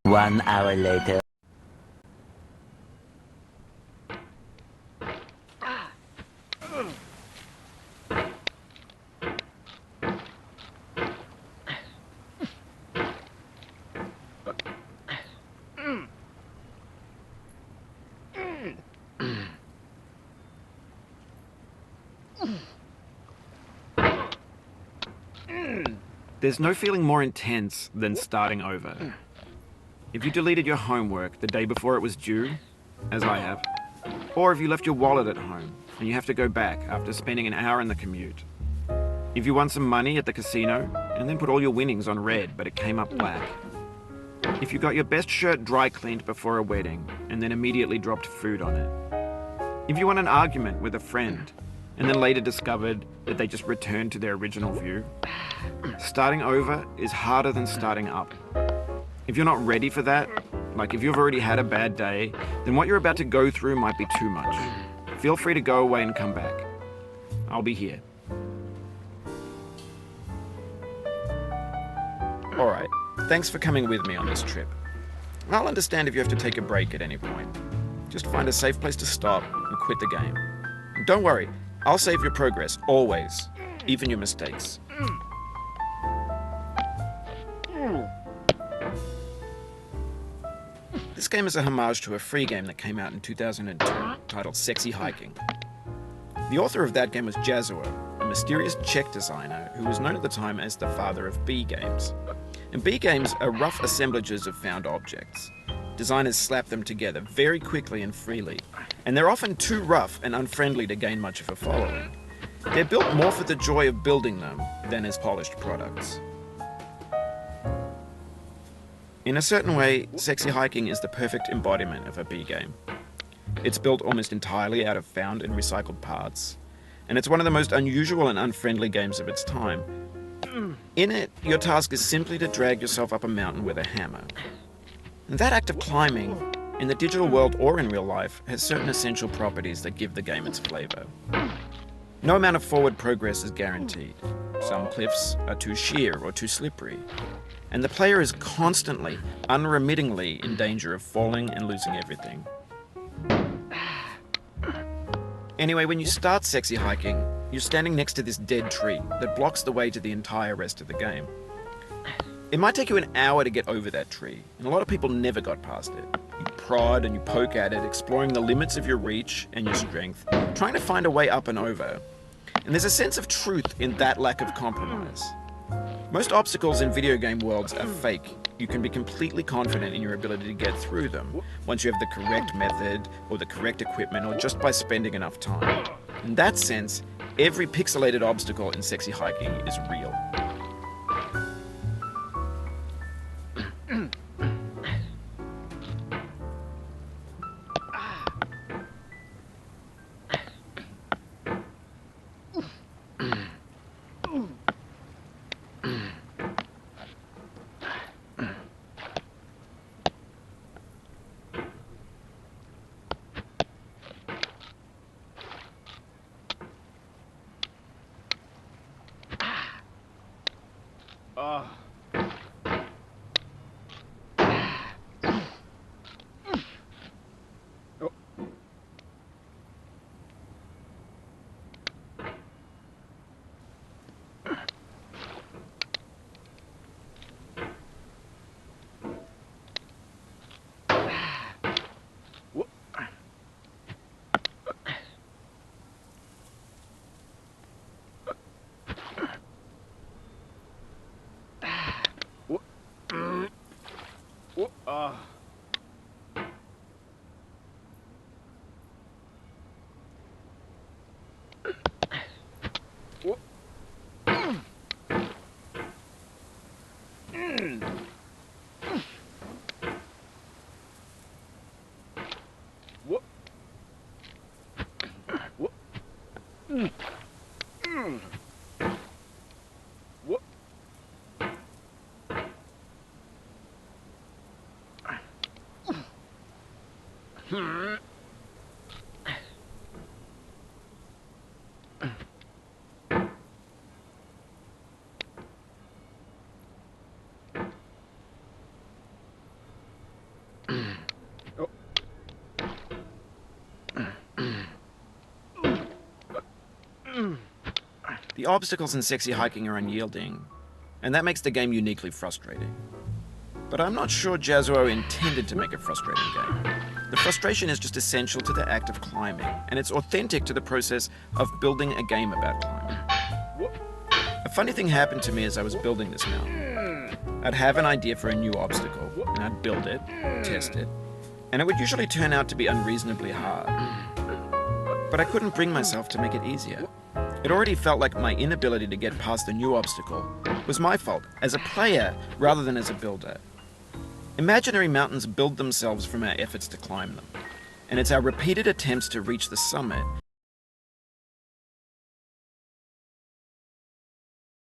1 hour later. There's no feeling more intense than starting over. If you deleted your homework the day before it was due, as I have, or if you left your wallet at home and you have to go back after spending an hour in the commute. If you won some money at the casino and then put all your winnings on red but it came up black. If you got your best shirt dry cleaned before a wedding and then immediately dropped food on it. If you won an argument with a friend and then later discovered that they just returned to their original view. Starting over is harder than starting up. If you're not ready for that, like if you've already had a bad day, then what you're about to go through might be too much. Feel free to go away and come back. I'll be here. Alright, thanks for coming with me on this trip. I'll understand if you have to take a break at any point. Just find a safe place to stop and quit the game. And don't worry, I'll save your progress, always, even your mistakes. This game is a homage to a free game that came out in 2002, titled Sexy Hiking. The author of that game was Jazuo, a mysterious Czech designer who was known at the time as the father of B games. And B games are rough assemblages of found objects. Designers slap them together very quickly and freely, and they're often too rough and unfriendly to gain much of a following. They're built more for the joy of building them than as polished products. In a certain way, Sexy Hiking is the perfect embodiment of a B game. It's built almost entirely out of found and recycled parts, and it's one of the most unusual and unfriendly games of its time. In it, your task is simply to drag yourself up a mountain with a hammer. And that act of climbing, in the digital world or in real life, has certain essential properties that give the game its flavor. No amount of forward progress is guaranteed. Some cliffs are too sheer or too slippery, and the player is constantly, unremittingly in danger of falling and losing everything. Anyway, when you start Sexy Hiking, you're standing next to this dead tree that blocks the way to the entire rest of the game. It might take you an hour to get over that tree, and a lot of people never got past it. You prod and you poke at it, exploring the limits of your reach and your strength, trying to find a way up and over. And there's a sense of truth in that lack of compromise. Most obstacles in video game worlds are fake. You can be completely confident in your ability to get through them once you have the correct method or the correct equipment or just by spending enough time. In that sense, every pixelated obstacle in Sexy Hiking is real. The obstacles in sexy hiking are unyielding, and that makes the game uniquely frustrating. But I'm not sure Jazuo intended to make a frustrating game. The frustration is just essential to the act of climbing, and it's authentic to the process of building a game about climbing. A funny thing happened to me as I was building this mountain. I'd have an idea for a new obstacle, and I'd build it, test it, and it would usually turn out to be unreasonably hard. But I couldn't bring myself to make it easier. It already felt like my inability to get past the new obstacle was my fault as a player rather than as a builder. Imaginary mountains build themselves from our efforts to climb them, and it's our repeated attempts to reach the summit